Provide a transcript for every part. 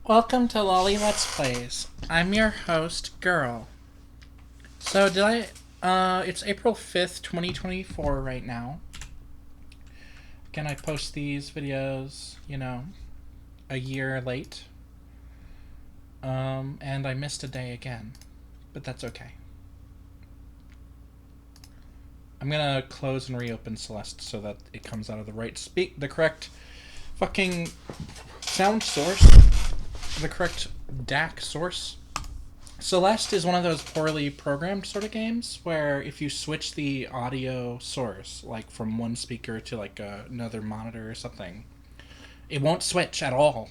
Welcome to Loli Let's Plays. I'm your host, Girl. So it's April 5th, 2024 right now. Again, I post these videos, a year late. And I missed a day again. But that's okay. I'm gonna close and reopen Celeste so that it comes out of the correct fucking sound source. The correct DAC source. Celeste is one of those poorly programmed sort of games where if you switch the audio source, like from one speaker to like another monitor or something, it won't switch at all.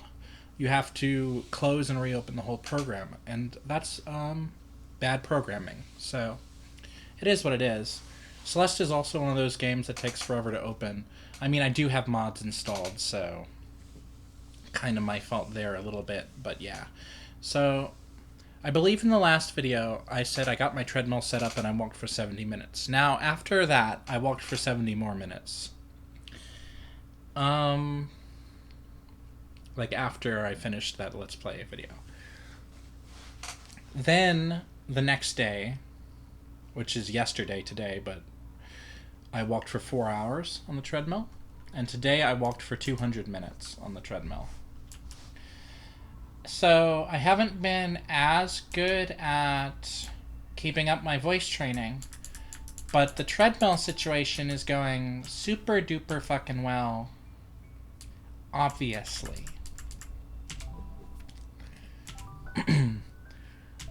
You have to close and reopen the whole program, and that's bad programming. So it is what it is. Celeste is also one of those games that takes forever to open. I mean, I do have mods installed, so kind of my fault there a little bit, but yeah. So I believe in the last video I said I got my treadmill set up and I walked for 70 minutes. Now after that I walked for 70 more minutes. Like after I finished that Let's Play video. Then the next day, which is yesterday today, but I walked for 4 hours on the treadmill, and today I walked for 200 minutes on the treadmill. So I haven't been as good at keeping up my voice training, but the treadmill situation is going super duper fucking well, obviously.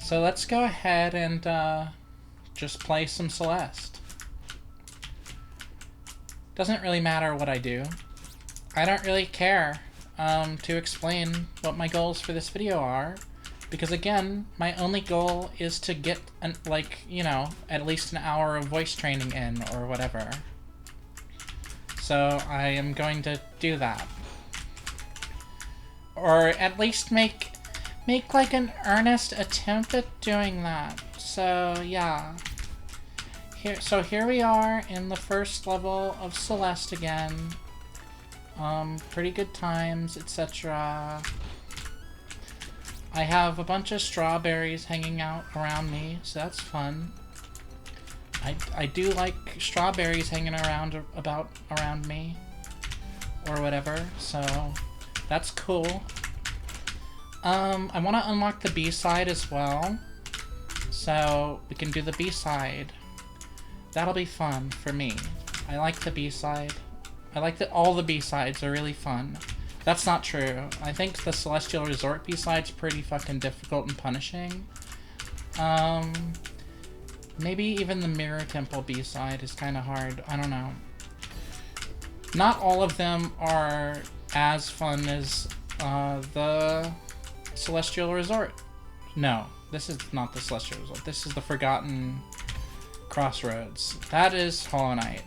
So let's go ahead and just play some Celeste. Doesn't really matter what I do. I don't really care to explain what my goals for this video are, because again, my only goal is to get at least an hour of voice training in or whatever. So I am going to do that, or at least make like an earnest attempt at doing that. So yeah. Here we are in the first level of Celeste again. Pretty good times, etc. I have a bunch of strawberries hanging out around me, so that's fun. I do like strawberries hanging around me, or whatever, so that's cool. I want to unlock the B-side as well, so we can do the B-side. That'll be fun for me. I like the B-side. I like that all the B-sides are really fun. That's not true. I think the Celestial Resort B-side's pretty fucking difficult and punishing. Maybe even the Mirror Temple B-side is kind of hard. I don't know. Not all of them are as fun as the Celestial Resort. No, this is not the Celestial Resort. This is the Forgotten Crossroads. That is Hollow Knight.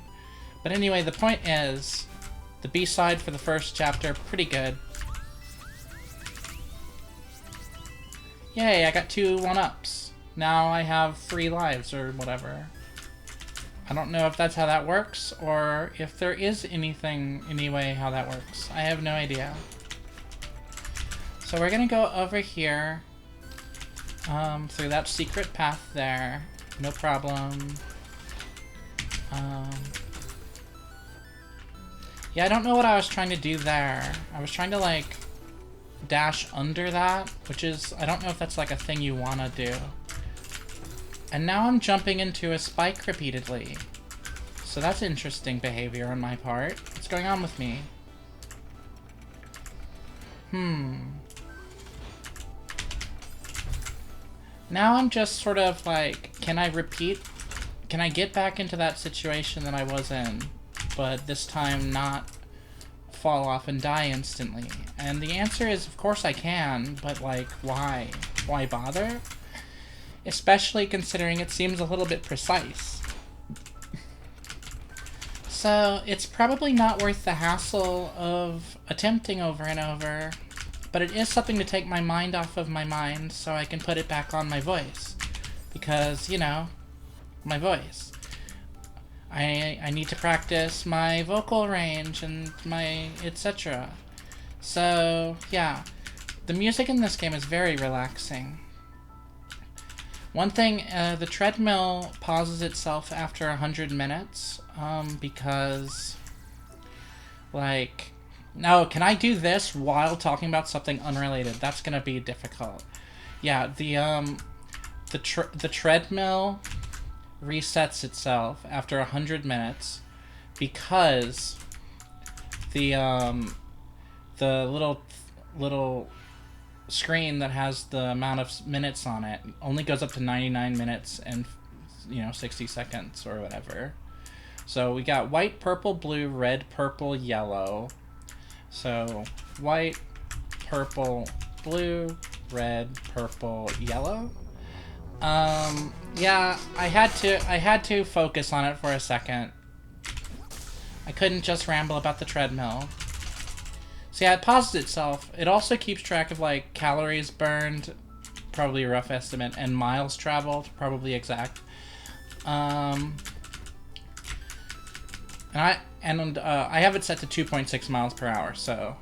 But anyway, the point is, the B-side for the first chapter, pretty good. Yay, I got 2 1-ups. Now I have 3 lives, or whatever. I don't know if that's how that works, or if there is any way how that works. I have no idea. So we're gonna go over here, through that secret path there. No problem. Yeah, I don't know what I was trying to do there. I was trying to, like, dash under that, which is, I don't know if that's, like, a thing you want to do. And now I'm jumping into a spike repeatedly. So that's interesting behavior on my part. What's going on with me? Now I'm just sort of like, can I get back into that situation that I was in, but this time not fall off and die instantly? And the answer is, of course I can, but like, why? Why bother? Especially considering it seems a little bit precise. So it's probably not worth the hassle of attempting over and over, but it is something to take my mind off of my mind so I can put it back on my voice. Because, my voice. I need to practice my vocal range and my etc. So, yeah. The music in this game is very relaxing. One thing, the treadmill pauses itself after 100 minutes, because, like, no, can I do this while talking about something unrelated? That's gonna be difficult. Yeah, the treadmill resets itself after 100 minutes because the little screen that has the amount of minutes on it only goes up to 99 minutes and 60 seconds or whatever. So we got white, purple, blue, red, purple, yellow. So white, purple, blue, red, purple, yellow. Yeah, I had to focus on it for a second. I couldn't just ramble about the treadmill. So yeah, it pauses itself. It also keeps track of, like, calories burned, probably a rough estimate, and miles traveled, probably exact. And I have it set to 2.6 miles per hour, so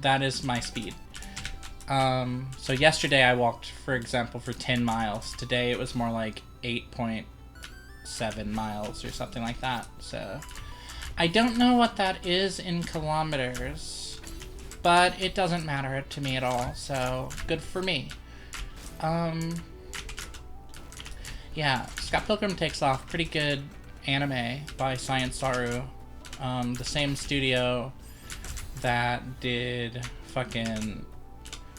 that is my speed. So yesterday I walked, for example, for 10 miles. Today it was more like 8.7 miles or something like that. So I don't know what that is in kilometers, but it doesn't matter to me at all, so good for me. Yeah, Scott Pilgrim Takes Off, pretty good anime by Science Saru. The same studio that did fucking...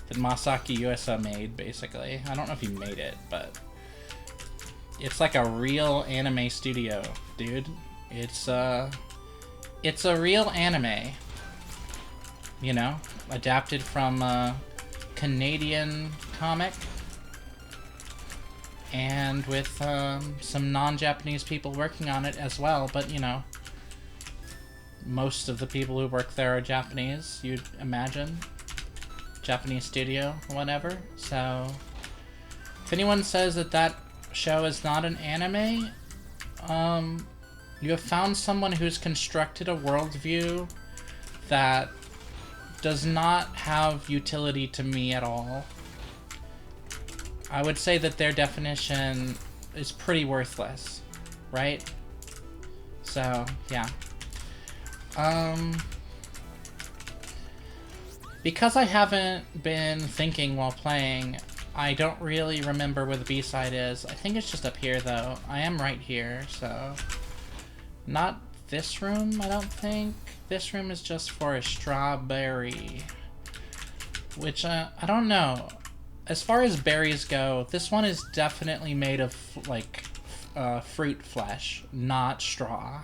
that Masaki Yuasa made, basically. I don't know if he made it, but... it's like a real anime studio, dude. It's a real anime. You know? Adapted from a Canadian comic. And with some non-Japanese people working on it as well, but, you know, most of the people who work there are Japanese, you'd imagine. Japanese studio, whatever. So, if anyone says that that show is not an anime, you have found someone who's constructed a worldview that does not have utility to me at all. I would say that their definition is pretty worthless, right? So, yeah. Because I haven't been thinking while playing, I don't really remember where the B-side is. I think it's just up here, though. I am right here, so... not this room, I don't think. This room is just for a strawberry. Which, I don't know. As far as berries go, this one is definitely made of, like, fruit flesh, not straw.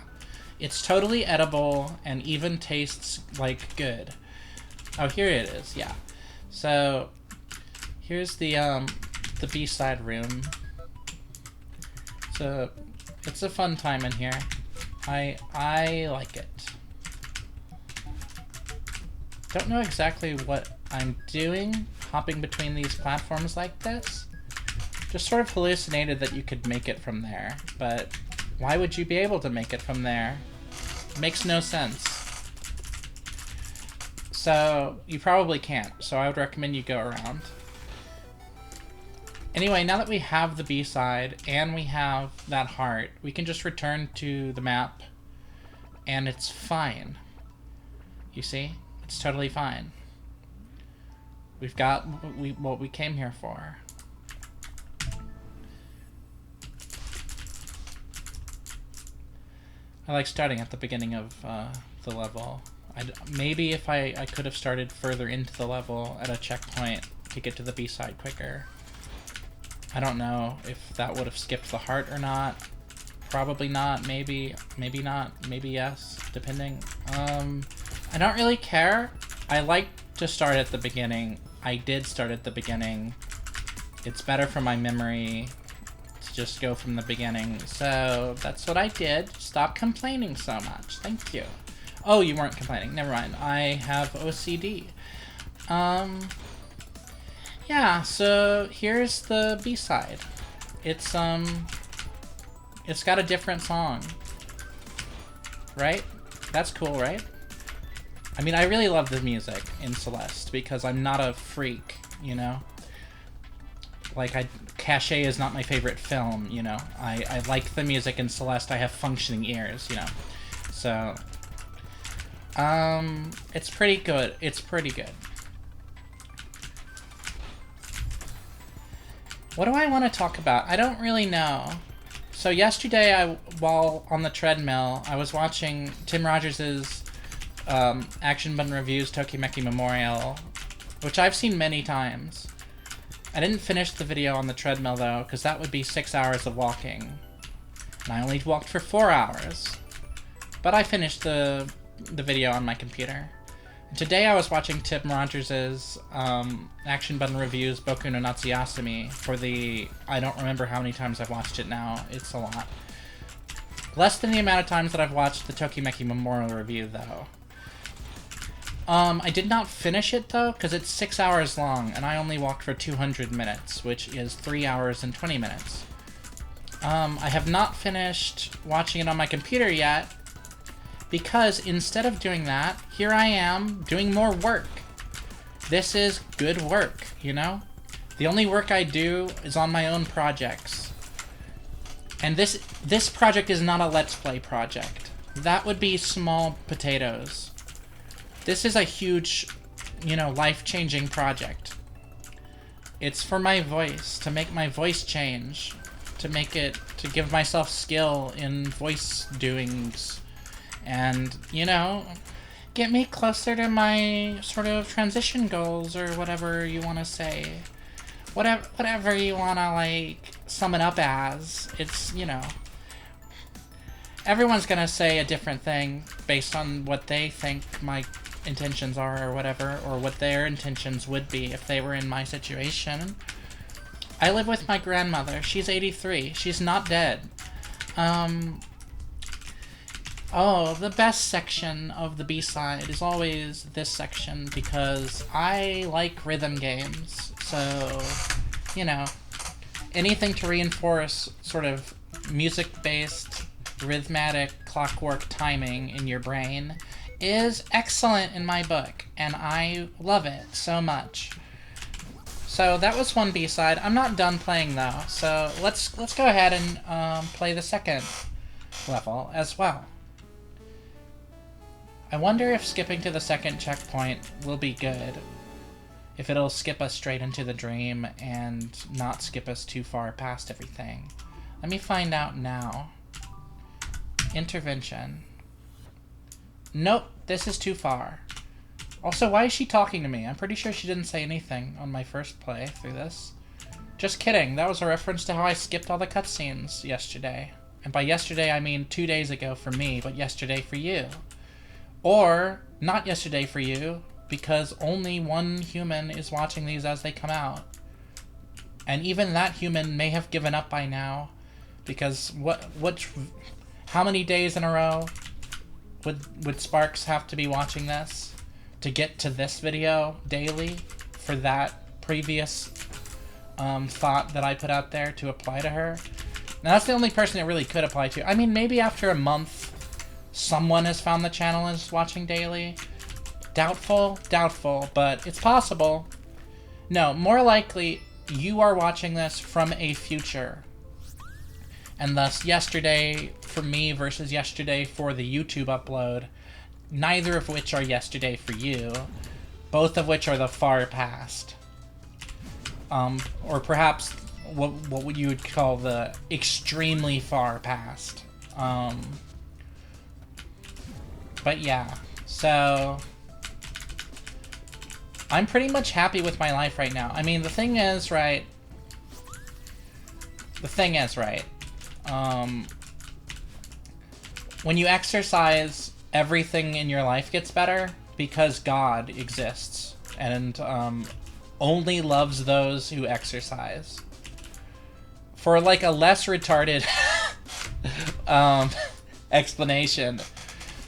It's totally edible and even tastes, like, good. Oh, here it is, yeah. So, here's the B-side room. So, it's a fun time in here. I like it. Don't know exactly what I'm doing, hopping between these platforms like this. Just sort of hallucinated that you could make it from there, but why would you be able to make it from there? It makes no sense. So, you probably can't, so I would recommend you go around. Anyway, now that we have the B-side, and we have that heart, we can just return to the map, and it's fine. You see? It's totally fine. We've got what we came here for. I like starting at the beginning of the level. Maybe if I could have started further into the level at a checkpoint to get to the B-side quicker. I don't know if that would have skipped the heart or not. Probably not. Maybe not. Maybe yes, depending. I don't really care. I like to start at the beginning. I did start at the beginning. It's better for my memory to just go from the beginning. So that's what I did. Stop complaining so much. Thank you. Oh, you weren't complaining. Never mind. I have OCD. Yeah, so here's the B-side. It's got a different song. Right? That's cool, right? I mean, I really love the music in Celeste because I'm not a freak, you know? Like, Caché is not my favorite film, you know? I like the music in Celeste. I have functioning ears, you know? So, it's pretty good. It's pretty good. What do I want to talk about? I don't really know. So yesterday, while on the treadmill, I was watching Tim Rogers' Action Button Reviews Tokimeki Memorial, which I've seen many times. I didn't finish the video on the treadmill, though, because that would be 6 hours of walking. And I only walked for 4 hours. But I finished the video on my computer. And today I was watching Tim Rogers' Action Button Reviews Boku no Natsuyasumi for the... I don't remember how many times I've watched it now. It's a lot. Less than the amount of times that I've watched the Tokimeki Memorial Review, though. I did not finish it, though, because it's 6 hours long, and I only walked for 200 minutes, which is 3 hours and 20 minutes. I have not finished watching it on my computer yet, because instead of doing that, here I am doing more work. This is good work, you know? The only work I do is on my own projects. And this project is not a Let's Play project. That would be small potatoes. This is a huge, you know, life-changing project. It's for my voice, to make my voice change, to give myself skill in voice doings, and, you know, get me closer to my sort of transition goals, or whatever you want to say. Whatever you want to, like, sum it up as. It's, you know, everyone's gonna say a different thing based on what they think my intentions are, or whatever, or what their intentions would be if they were in my situation. I live with my grandmother. She's 83. She's not dead. Oh, the best section of the B-side is always this section, because I like rhythm games. So, you know, anything to reinforce sort of music-based, rhythmic, clockwork timing in your brain is excellent in my book, and I love it so much. So that was one B-side. I'm not done playing, though, so let's go ahead and play the second level as well. I wonder if skipping to the second checkpoint will be good. If it'll skip us straight into the dream and not skip us too far past everything. Let me find out now. Intervention. Nope, this is too far. Also, why is she talking to me? I'm pretty sure she didn't say anything on my first play through this. Just kidding, that was a reference to how I skipped all the cutscenes yesterday. And by yesterday, I mean 2 days ago for me, but yesterday for you. Or, not yesterday for you, because only one human is watching these as they come out. And even that human may have given up by now, because how many days in a row would Sparks have to be watching this to get to this video daily for that previous thought that I put out there to apply to her? Now, that's the only person it really could apply to. I mean, maybe after a month, someone has found the channel and is watching daily. Doubtful, but it's possible. No, more likely, you are watching this from a future. And thus, yesterday for me versus yesterday for the YouTube upload, neither of which are yesterday for you, both of which are the far past. Or perhaps what you would call the extremely far past. But yeah, so I'm pretty much happy with my life right now. I mean, the thing is, right, when you exercise, everything in your life gets better because God exists and only loves those who exercise. For like a less retarded explanation,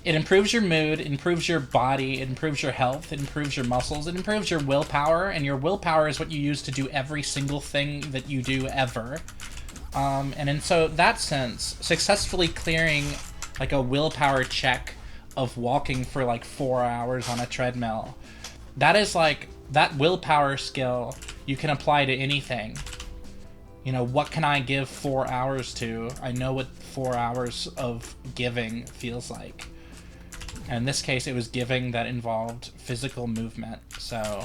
it improves your mood, improves your body, it improves your health, it improves your muscles, it improves your willpower, and your willpower is what you use to do every single thing that you do ever. And in so that sense, successfully clearing like a willpower check of walking for like 4 hours on a treadmill. That is like, that willpower skill you can apply to anything. You know, what can I give 4 hours to? I know what 4 hours of giving feels like. And in this case, it was giving that involved physical movement, so...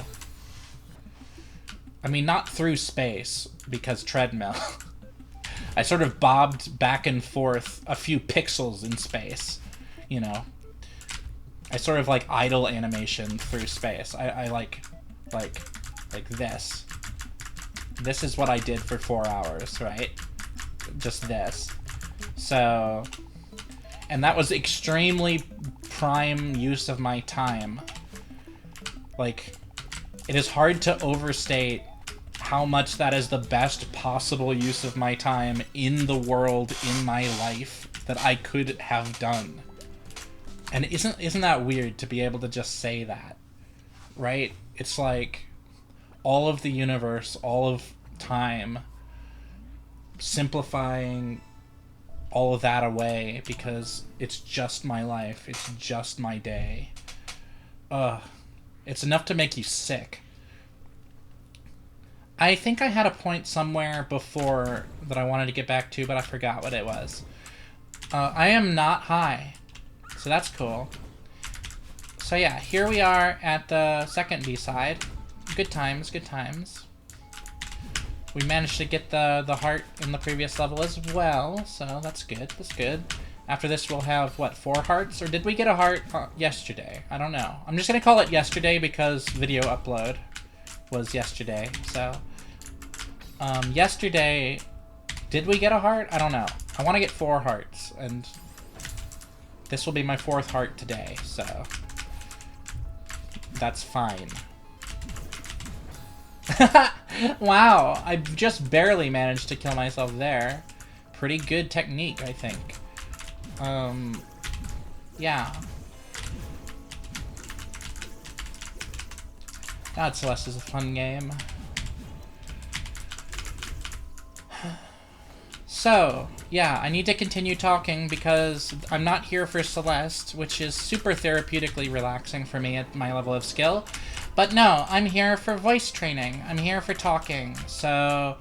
I mean, not through space, because treadmill. I sort of bobbed back and forth a few pixels in space, you know. I sort of like idle animation through space. I like this. This is what I did for 4 hours, right? Just this. So, and that was extremely prime use of my time. Like, it is hard to overstate how much that is the best possible use of my time in the world, in my life, that I could have done. And isn't that weird to be able to just say that? Right? It's like all of the universe, all of time, simplifying all of that away because it's just my life. It's just my day. It's enough to make you sick. I think I had a point somewhere before that I wanted to get back to, but I forgot what it was. I am not high, so that's cool. So yeah, here we are at the second B-side. Good times, good times. We managed to get the heart in the previous level as well, so that's good, that's good. After this we'll have, what, 4 hearts? Or did we get a heart yesterday? I don't know. I'm just gonna call it yesterday because video upload was yesterday, so... yesterday... Did we get a heart? I don't know. I want to get 4 hearts, and... this will be my 4th heart today, so... that's fine. Wow, I just barely managed to kill myself there. Pretty good technique, I think. Yeah. God, Celeste is a fun game. So, yeah, I need to continue talking because I'm not here for Celeste, which is super therapeutically relaxing for me at my level of skill. But no, I'm here for voice training. I'm here for talking. So,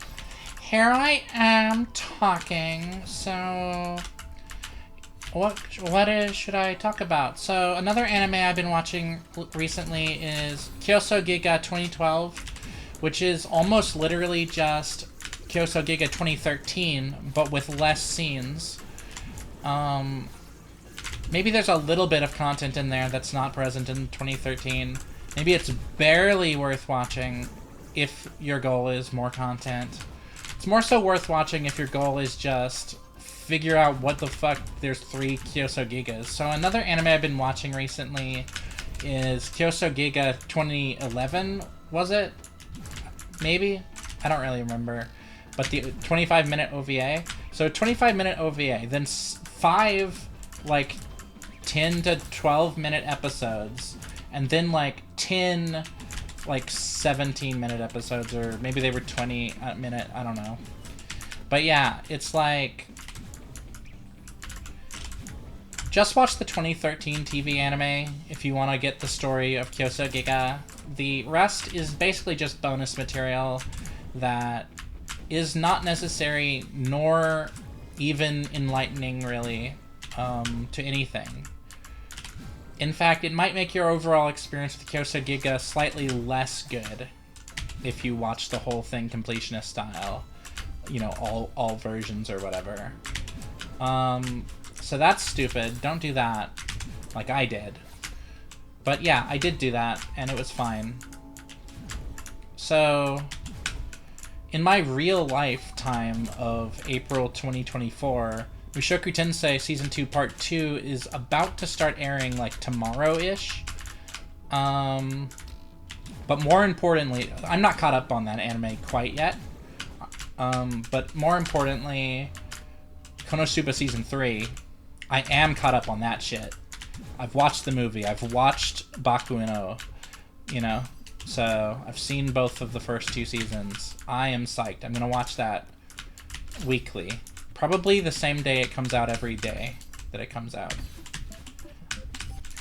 here I am talking. So, should I talk about? So, another anime I've been watching recently is Kyosogiga 2012, which is almost literally just Kyosogiga 2013, but with less scenes. Maybe there's a little bit of content in there that's not present in 2013. Maybe it's barely worth watching if your goal is more content. It's more so worth watching if your goal is just figure out what the fuck there's 3 Kyosogigas. So another anime I've been watching recently is Kyosogiga 2011, was it? Maybe? I don't really remember. But the 25-minute OVA. So 25-minute OVA, then 5, like, 10 to 12-minute episodes, and then, like, 10, like, 17-minute episodes, or maybe they were 20-minute, I don't know. But yeah, it's like... just watch the 2013 TV anime if you want to get the story of Kyosogiga. The rest is basically just bonus material that is not necessary nor even enlightening, really, to anything. In fact, it might make your overall experience with Kyosogiga slightly less good if you watch the whole thing completionist style. You know, all versions or whatever. So that's stupid. Don't do that. Like I did. But yeah, I did do that, and it was fine. So, in my real lifetime of April 2024, Mushoku Tensei Season 2 Part 2 is about to start airing, like, tomorrow-ish. But more importantly, I'm not caught up on that anime quite yet. But more importantly, Konosuba Season 3, I am caught up on that shit. I've watched the movie, I've watched Bakuino, you know? So, I've seen both of the first 2 seasons. I am psyched. I'm gonna watch that weekly. Probably the same day it comes out every day that it comes out.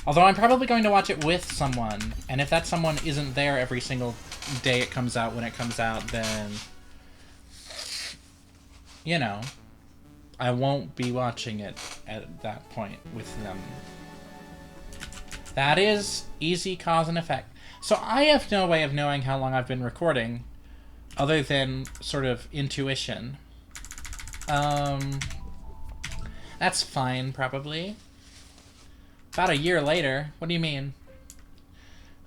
Although I'm probably going to watch it with someone, and if that someone isn't there every single day it comes out when it comes out, then, you know, I won't be watching it at that point with them. That is easy cause and effect. So I have no way of knowing how long I've been recording, other than sort of intuition. That's fine, probably. About a year later. What do you mean?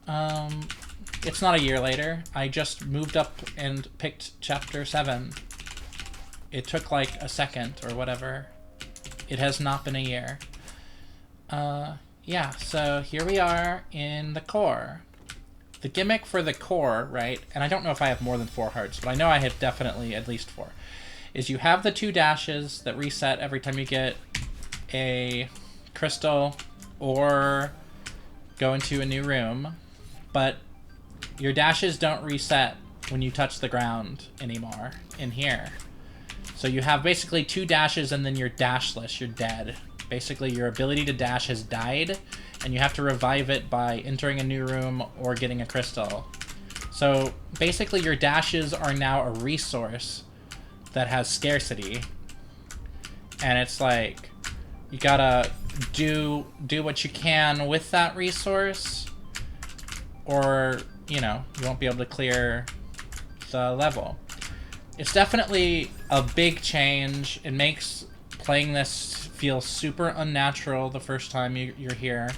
It's not a year later. I just moved up and picked chapter 7. It took like a second or whatever. It has not been a year. Yeah, so here we are in the core. The gimmick for the core, right, and I don't know if I have more than 4 hearts, but I know I have definitely at least 4, is you have the 2 dashes that reset every time you get a crystal or go into a new room, but your dashes don't reset when you touch the ground anymore in here. So you have basically 2 dashes and then you're dashless, you're dead. Basically your ability to dash has died and you have to revive it by entering a new room or getting a crystal. So basically your dashes are now a resource that has scarcity. And it's like, you gotta do what you can with that resource, or, you know, you won't be able to clear the level. It's definitely a big change. It makes playing this feel super unnatural the first time you're here.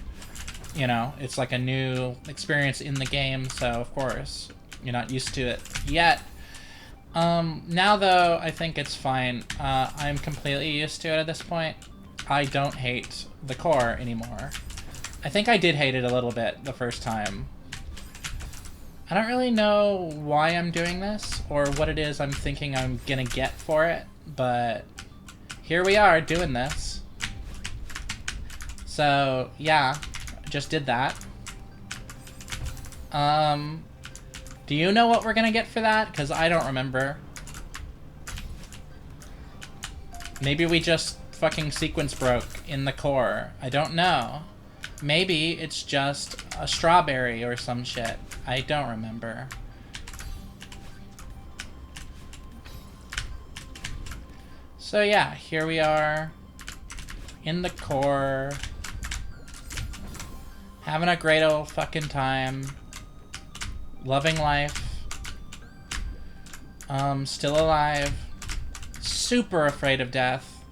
You know, it's like a new experience in the game, so of course, you're not used to it yet. Now though, I think it's fine. I'm completely used to it at this point. I don't hate the core anymore. I think I did hate it a little bit the first time. I don't really know why I'm doing this, or what it is I'm thinking I'm gonna get for it, but here we are doing this. So, yeah, just did that. Do you know what we're gonna get for that? Because I don't remember. Maybe we just fucking sequence broke in the core. I don't know. Maybe it's just a strawberry or some shit. I don't remember. So yeah, here we are in the core, having a great old fucking time, loving life, still alive, super afraid of death.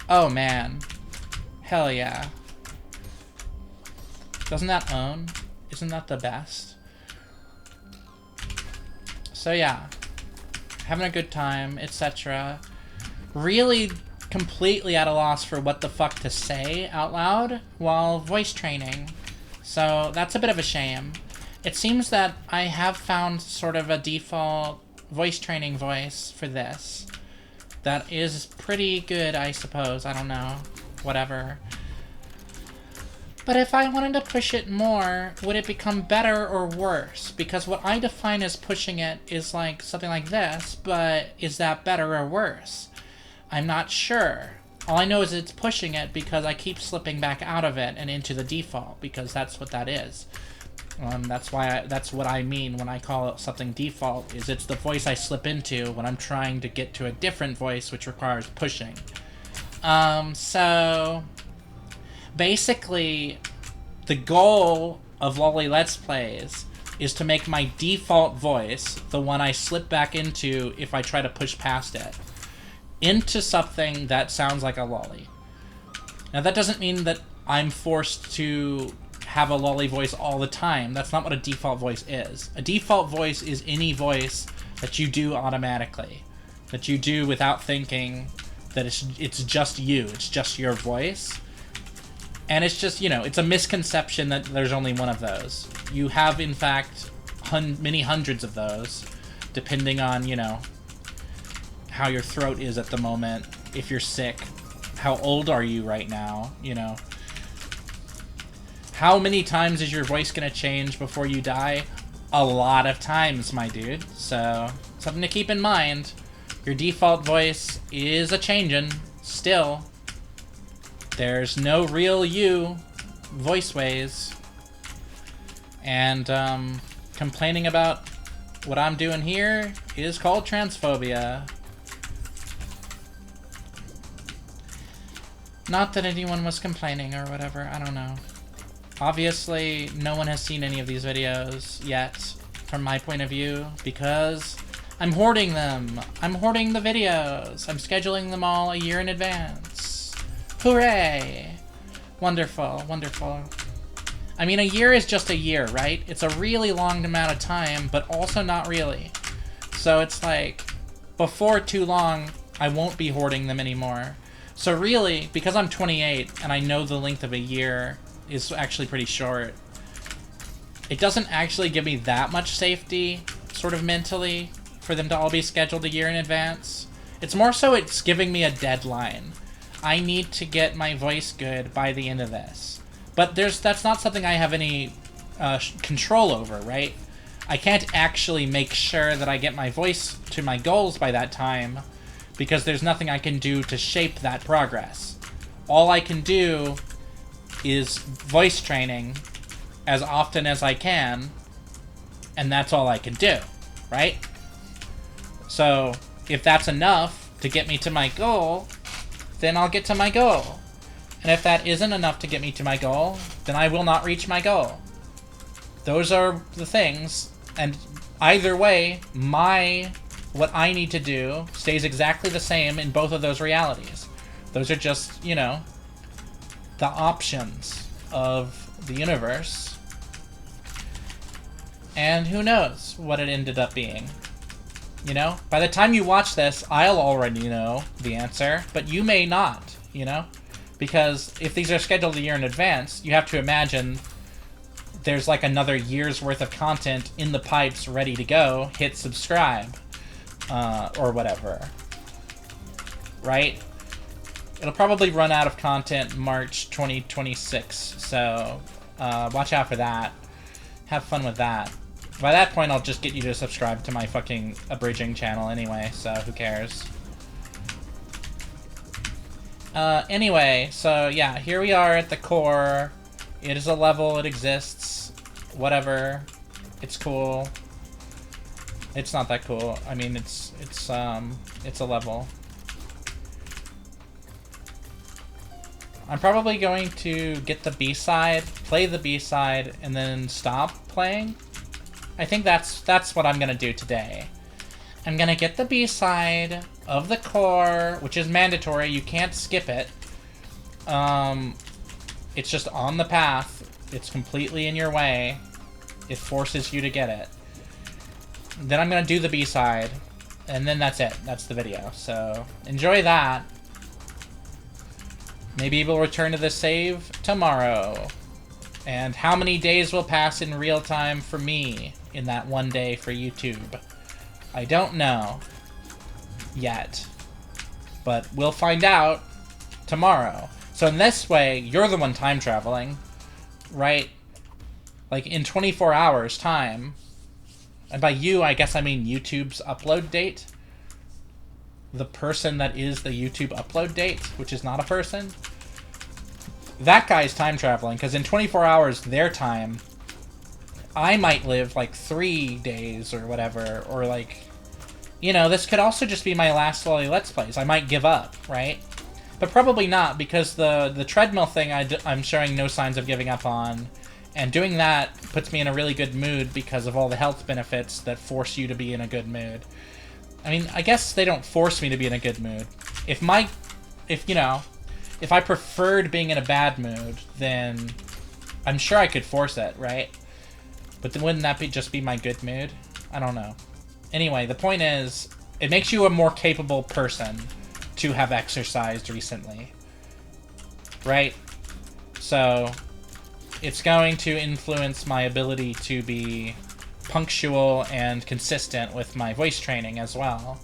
Oh man, hell yeah. Doesn't that own? Isn't that the best? So yeah, having a good time, etc. Really completely at a loss for what the fuck to say out loud while voice training. So that's a bit of a shame. It seems that I have found sort of a default voice training voice for this. That is pretty good, I suppose. I don't know. Whatever. But if I wanted to push it more, would it become better or worse? Because what I define as pushing it is like something like this, but is that better or worse? I'm not sure. All I know is it's pushing it because I keep slipping back out of it and into the default, because that's what that is. That's what I mean when I call it something default, is it's the voice I slip into when I'm trying to get to a different voice which requires pushing. So basically the goal of Loli Let's Plays is to make my default voice, the one I slip back into if I try to push past it, into something that sounds like a Loli. Now that doesn't mean that I'm forced to have a Loli voice all the time. That's not what a default voice is. A default voice is any voice that you do automatically, that you do without thinking, that it's just you, it's just your voice. And it's just, you know, it's a misconception that there's only one of those. You have, in fact, many hundreds of those, depending on, you know, how your throat is at the moment, if you're sick, how old are you right now, you know. How many times is your voice gonna change before you die? A lot of times, my dude. So, something to keep in mind. Your default voice is a changin', still. There's no real you voice ways. And complaining about what I'm doing here is called transphobia. Not that anyone was complaining or whatever, I don't know. Obviously, no one has seen any of these videos yet, from my point of view, because I'm hoarding them. I'm hoarding the videos. I'm scheduling them all a year in advance. Hooray! Wonderful, wonderful. I mean, a year is just a year, right? It's a really long amount of time, but also not really. So it's like, before too long, I won't be hoarding them anymore. So really, because I'm 28, and I know the length of a year is actually pretty short, it doesn't actually give me that much safety, sort of mentally, for them to all be scheduled a year in advance. It's more so it's giving me a deadline. I need to get my voice good by the end of this. But that's not something I have any control over, right? I can't actually make sure that I get my voice to my goals by that time, because there's nothing I can do to shape that progress. All I can do is voice training as often as I can, and that's all I can do, right? So, if that's enough to get me to my goal, then I'll get to my goal. And if that isn't enough to get me to my goal, then I will not reach my goal. Those are the things, and either way, what I need to do stays exactly the same in both of those realities. Those are just, you know, the options of the universe. And who knows what it ended up being. You know? By the time you watch this, I'll already know the answer, but you may not, you know? Because if these are scheduled a year in advance, you have to imagine there's like another year's worth of content in the pipes ready to go. Hit subscribe. Or whatever. Right? It'll probably run out of content March 2026, so watch out for that. Have fun with that. By that point, I'll just get you to subscribe to my fucking abridging channel anyway, so who cares? Anyway, so yeah, here we are at the core. It is a level, it exists. Whatever. It's cool. It's not that cool. I mean, it's a level. I'm probably going to get the B-side, play the B-side, and then stop playing. I think that's what I'm gonna do today. I'm gonna get the B-side of the core, which is mandatory. You can't skip it. It's just on the path. It's completely in your way. It forces you to get it. Then I'm gonna do the B-side, and then that's it. That's the video. So, enjoy that. Maybe we'll return to the save tomorrow. And how many days will pass in real time for me in that one day for YouTube? I don't know yet. But we'll find out tomorrow. So in this way, you're the one time traveling, right? Like in 24 hours time. And by you, I guess I mean YouTube's upload date. The person that is the YouTube upload date, which is not a person. That guy's time traveling, because in 24 hours, their time, I might live like 3 days or whatever, or like, you know, this could also just be my last Loli Let's Plays. I might give up, right? But probably not, because the treadmill thing I'm showing no signs of giving up on. And doing that puts me in a really good mood because of all the health benefits that force you to be in a good mood. I mean, I guess they don't force me to be in a good mood. If I preferred being in a bad mood, then I'm sure I could force it, right? But then wouldn't that just be my good mood? I don't know. Anyway, the point is, it makes you a more capable person to have exercised recently. Right? So, it's going to influence my ability to be punctual and consistent with my voice training as well.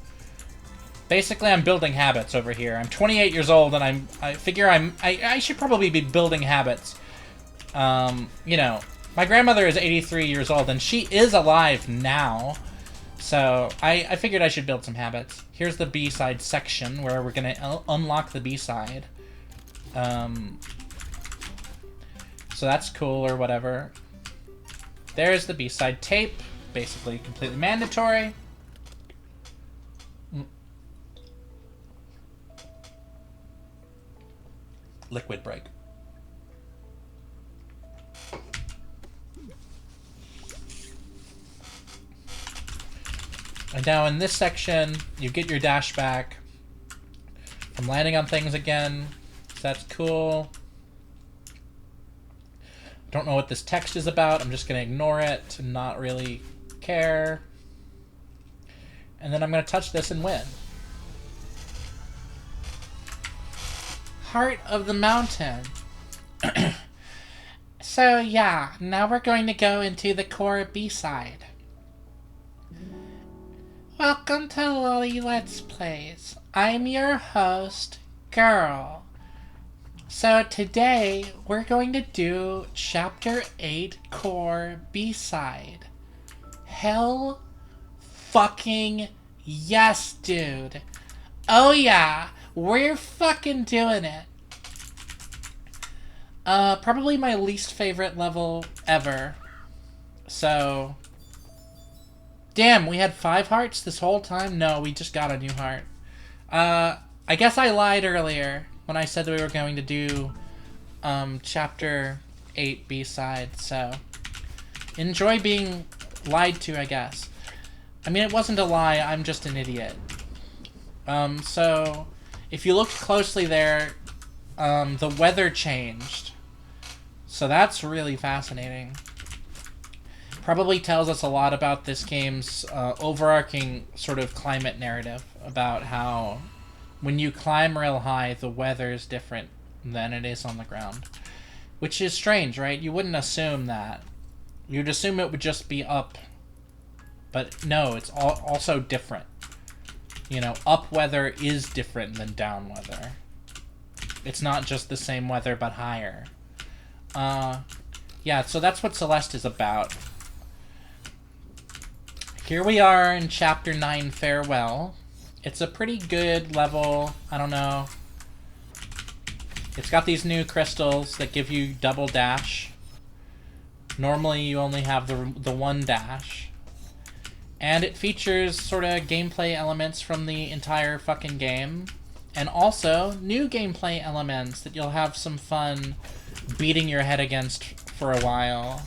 Basically, I'm building habits over here. I'm 28 years old, and I figure I should probably be building habits. You know, my grandmother is 83 years old, and she is alive now. So, I figured I should build some habits. Here's the B-side section, where we're gonna unlock the B-side. So that's cool or whatever. There's the B-side tape. Basically completely mandatory. Liquid break. And now in this section, you get your dash back from landing on things again. So that's cool. Don't know what this text is about. I'm just going to ignore it and not really care. And then I'm going to touch this and win. Heart of the Mountain. So yeah, now we're going to go into the core B-side. Welcome to Loli Let's Plays. I'm your host, Girl. So today, we're going to do Chapter 8 Core B-side. Hell fucking yes, dude. Oh yeah, we're fucking doing it. Probably my least favorite level ever. So... Damn, we had 5 hearts this whole time? No, we just got a new heart. I guess I lied earlier when I said that we were going to do Chapter 8 B-side, so enjoy being lied to, I guess. I mean, it wasn't a lie, I'm just an idiot. So, if you looked closely there, the weather changed. So that's really fascinating. Probably tells us a lot about this game's overarching sort of climate narrative about how when you climb real high, the weather is different than it is on the ground. Which is strange, right? You wouldn't assume that. You'd assume it would just be up. But no, it's also different. You know, up weather is different than down weather. It's not just the same weather, but higher. Yeah, so that's what Celeste is about. Here we are in Chapter 9, Farewell. It's a pretty good level, I don't know. It's got these new crystals that give you double dash. Normally you only have the one dash. And it features sort of gameplay elements from the entire fucking game. And also new gameplay elements that you'll have some fun beating your head against for a while.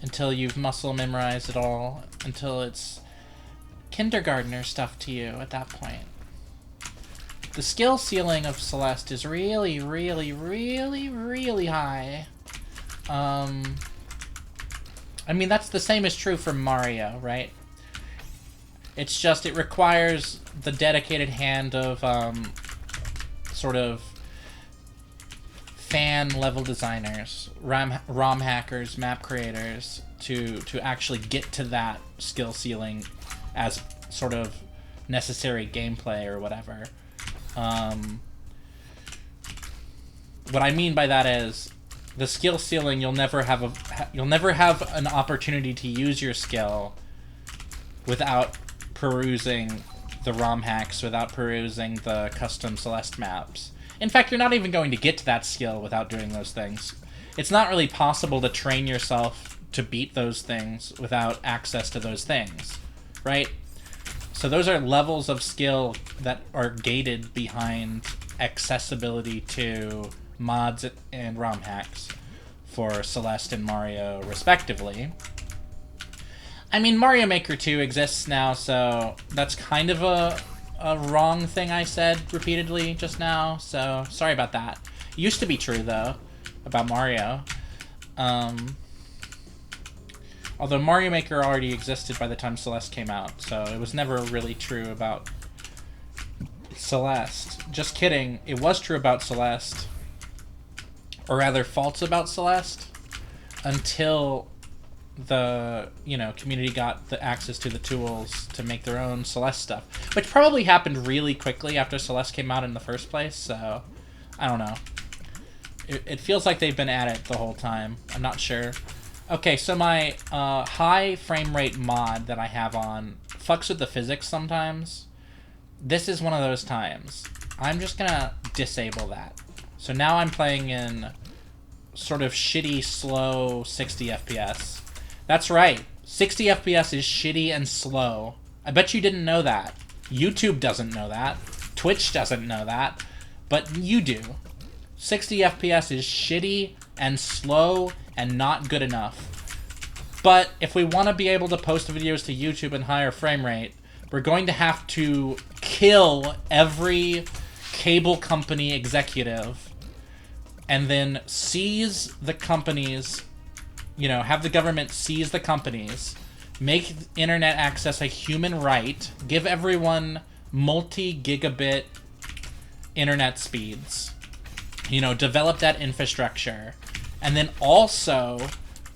Until you've muscle memorized it all. Until it's kindergartner stuff to you at that point. The skill ceiling of Celeste is really, really, really, really high. I mean, that's the same is true for Mario, right? It's just, it requires the dedicated hand of, sort of fan level designers, ROM hackers, map creators, to actually get to that skill ceiling as sort of necessary gameplay or whatever. What I mean by that is the skill ceiling, you'll never have an opportunity to use your skill without perusing the ROM hacks, without perusing the custom Celeste maps. In fact, you're not even going to get to that skill without doing those things. It's not really possible to train yourself to beat those things without access to those things, right? So those are levels of skill that are gated behind accessibility to mods and ROM hacks for Celeste and Mario, respectively. I mean, Mario Maker 2 exists now, so that's kind of a wrong thing I said repeatedly just now, so sorry about that. It used to be true, though, about Mario. Although Mario Maker already existed by the time Celeste came out, so it was never really true about Celeste. Just kidding, it was true about Celeste. Or rather, false about Celeste, until the, community got the access to the tools to make their own Celeste stuff. Which probably happened really quickly after Celeste came out in the first place, so I don't know. It feels like they've been at it the whole time. I'm not sure. Okay, so my high frame rate mod that I have on fucks with the physics sometimes. This is one of those times. I'm just gonna disable that. So now I'm playing in sort of shitty, slow 60 FPS. That's right. 60 FPS is shitty and slow. I bet you didn't know that. YouTube doesn't know that. Twitch doesn't know that. But you do. 60 FPS is shitty and slow and not good enough. But if we want to be able to post videos to YouTube in higher frame rate, we're going to have to kill every cable company executive and then seize the companies, you know, have the government seize the companies, make internet access a human right, give everyone multi-gigabit internet speeds, you know, develop that infrastructure, and then also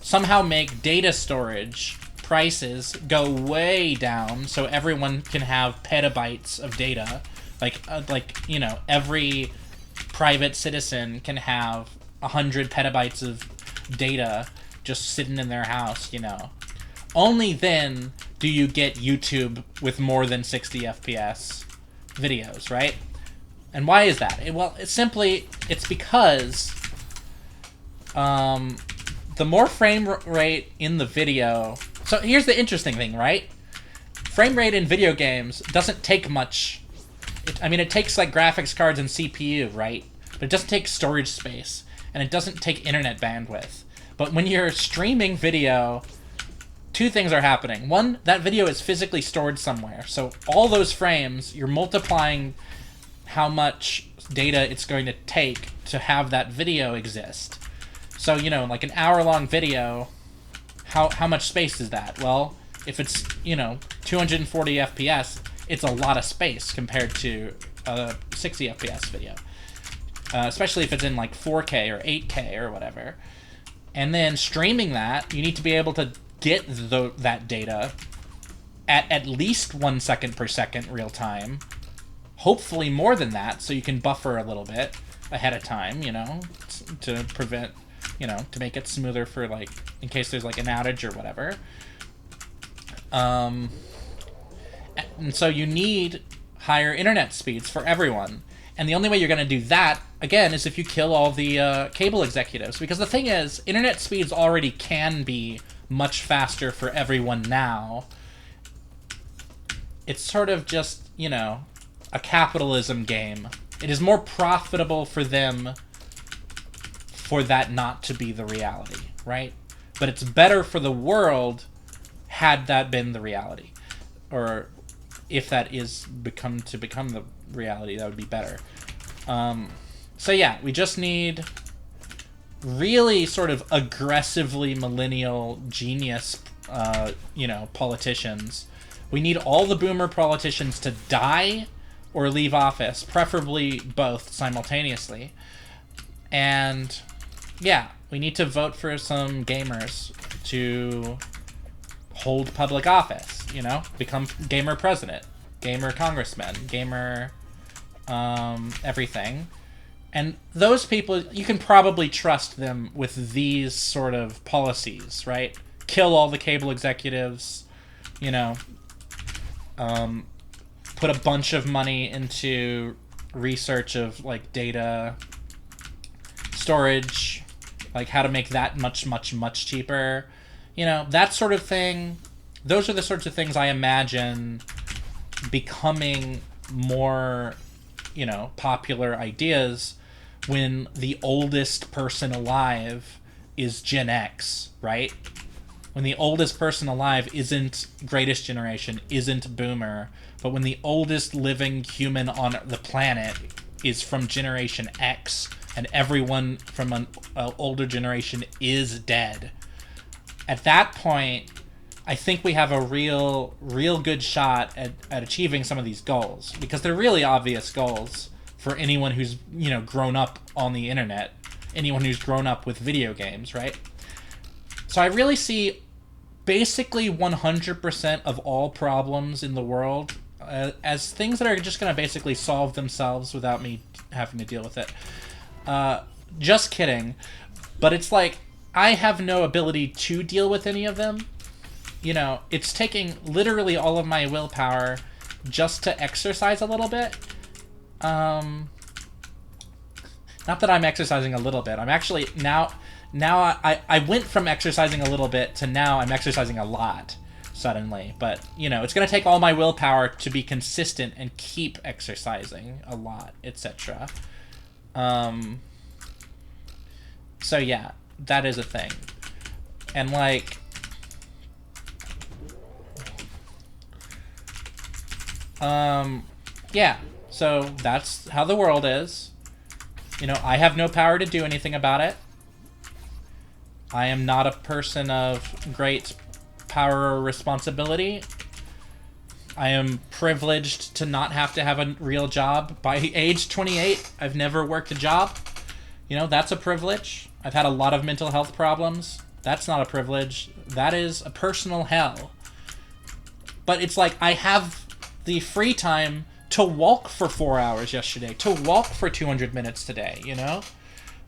somehow make data storage prices go way down so everyone can have petabytes of data. Like you know, every private citizen can have 100 petabytes of data just sitting in their house, you know. Only then do you get YouTube with more than 60 FPS videos, right? And why is that? It's because the more frame rate in the video... So here's the interesting thing, right? Frame rate in video games doesn't take much. It takes like graphics cards and CPU, right? But it doesn't take storage space, and it doesn't take internet bandwidth. But when you're streaming video, two things are happening. One, that video is physically stored somewhere. So all those frames, you're multiplying how much data it's going to take to have that video exist. So, you know, like an hour-long video, how much space is that? Well, if it's, you know, 240 FPS, it's a lot of space compared to a 60 FPS video. Especially if it's in, like, 4K or 8K or whatever. And then streaming that, you need to be able to get that data at least 1 second per second real time. Hopefully more than that, so you can buffer a little bit ahead of time, you know, to prevent... you know, to make it smoother for, like, in case there's, like, an outage or whatever. And so you need higher internet speeds for everyone. And the only way you're going to do that, again, is if you kill all the cable executives. Because the thing is, internet speeds already can be much faster for everyone now. It's sort of just, you know, a capitalism game. It is more profitable for them for that not to be the reality, right? But it's better for the world had that been the reality. Or if that is become the reality, that would be better. So yeah, we just need really sort of aggressively millennial genius, you know, politicians. We need all the boomer politicians to die or leave office, preferably both simultaneously. And yeah, we need to vote for some gamers to hold public office, you know? Become gamer president, gamer congressman, gamer everything. And those people, you can probably trust them with these sort of policies, right? Kill all the cable executives, you know, put a bunch of money into research of, like, data storage, like how to make that much, much, much cheaper. You know, that sort of thing. Those are the sorts of things I imagine becoming more, you know, popular ideas when the oldest person alive is Gen X, right? When the oldest person alive isn't Greatest Generation, isn't Boomer, but when the oldest living human on the planet is from Generation X, and everyone from an older generation is dead. At that point, I think we have a real good shot at achieving some of these goals, because they're really obvious goals for anyone who's, you know, grown up on the internet, anyone who's grown up with video games, right? So I really see basically 100% of all problems in the world as things that are just going to basically solve themselves without me having to deal with it. Just kidding. But it's like, I have no ability to deal with any of them. You know, it's taking literally all of my willpower just to exercise a little bit. Not that I'm exercising a little bit. I'm actually now... now I went from exercising a little bit to now I'm exercising a lot suddenly. But, you know, it's going to take all my willpower to be consistent and keep exercising a lot, etc. So yeah, that is a thing. And like, yeah, so that's how the world is. You know, I have no power to do anything about it. I am not a person of great power or responsibility. I am privileged to not have to have a real job. By age 28, I've never worked a job. You know, that's a privilege. I've had a lot of mental health problems. That's not a privilege. That is a personal hell. But it's like I have the free time to walk for 4 hours yesterday, to walk for 200 minutes today, you know?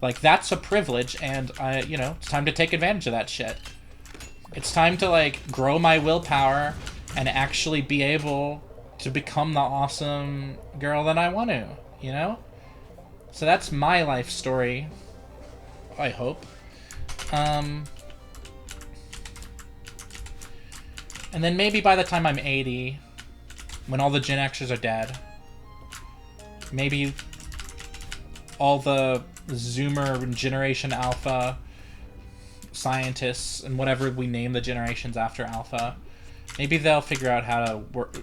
Like, that's a privilege, and you know, it's time to take advantage of that shit. It's time to, like, grow my willpower and actually be able to become the awesome girl that I want to, you know? So that's my life story, I hope. And then maybe by the time I'm 80, when all the Gen Xers are dead, maybe all the Zoomer and Generation Alpha scientists and whatever we name the generations after Alpha, maybe they'll figure out how to work.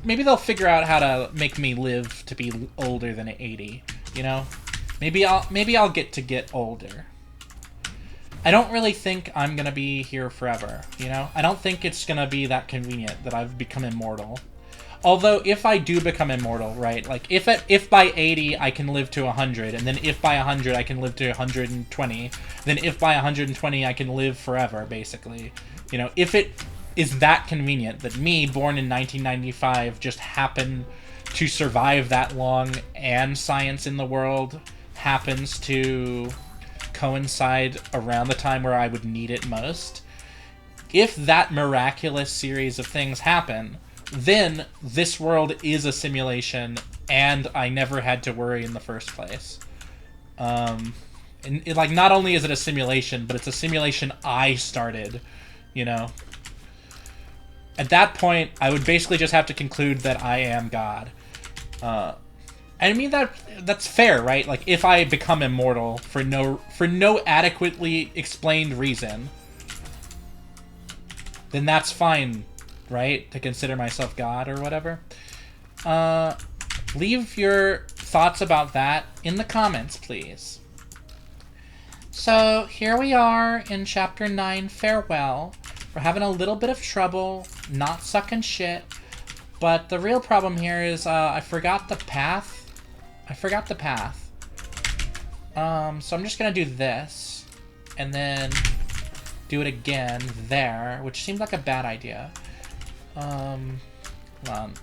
Maybe they'll figure out how to make me live to be older than 80. You know, maybe I'll get older. I don't really think I'm gonna be here forever. You know, I don't think it's gonna be that convenient that I've become immortal. Although, if I do become immortal, right, like, if by 80 I can live to 100, and then if by 100 I can live to 120, then if by 120 I can live forever, basically. You know, if it is that convenient that me, born in 1995, just happen to survive that long, and science in the world happens to coincide around the time where I would need it most, if that miraculous series of things happen, then this world is a simulation, and I never had to worry in the first place. And like, not only is it a simulation, but it's a simulation I started, you know? At that point, I would basically just have to conclude that I am God. I mean, that's fair, right? Like, if I become immortal for no adequately explained reason, then that's fine, right? To consider myself God or whatever. Leave your thoughts about that in the comments, please. So, here we are in Chapter 9, Farewell. We're having a little bit of trouble, not sucking shit, but the real problem here is I forgot the path. So I'm just gonna do this, and then do it again there, which seemed like a bad idea. Hold on.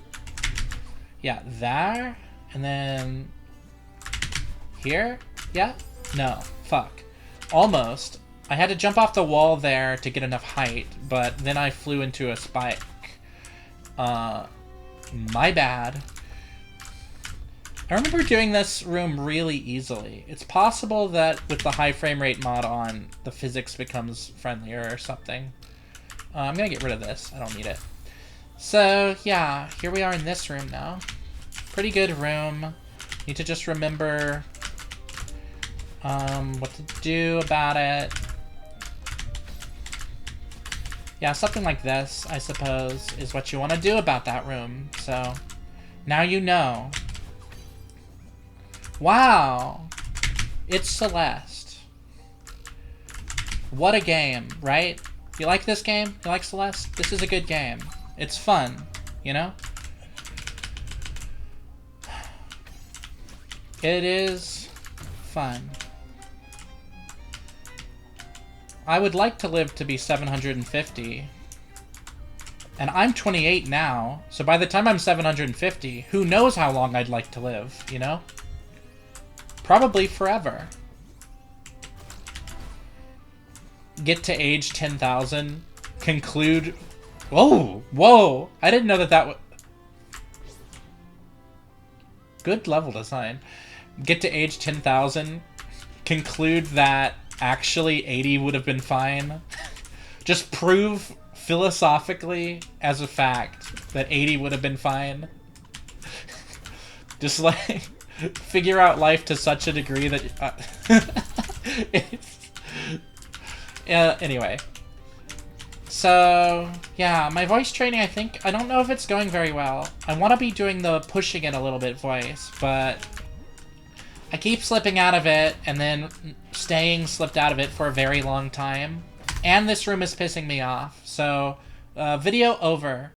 Yeah, there, and then here? Yeah? No. Fuck. Almost. I had to jump off the wall there to get enough height, but then I flew into a spike. My bad. I remember doing this room really easily. It's possible that with the high frame rate mod on, the physics becomes friendlier or something. I'm gonna get rid of this. I don't need it. So, yeah, here we are in this room now. Pretty good room. Need to just remember what to do about it. Yeah, something like this, I suppose, is what you want to do about that room. So, now you know. Wow! It's Celeste. What a game, right? You like this game? You like Celeste? This is a good game. It's fun, you know? It is fun. I would like to live to be 750. And I'm 28 now, so by the time I'm 750, who knows how long I'd like to live, you know? Probably forever. Get to age 10,000. Conclude... Whoa! Whoa! I didn't know that would... Good level design. Get to age 10,000. Conclude that actually 80 would have been fine. Just prove philosophically as a fact that 80 would have been fine. Just like figure out life to such a degree that anyway. So, yeah, my voice training, I don't know if it's going very well. I want to be doing the pushing it a little bit voice, but I keep slipping out of it and then staying slipped out of it for a very long time. And this room is pissing me off. So, video over.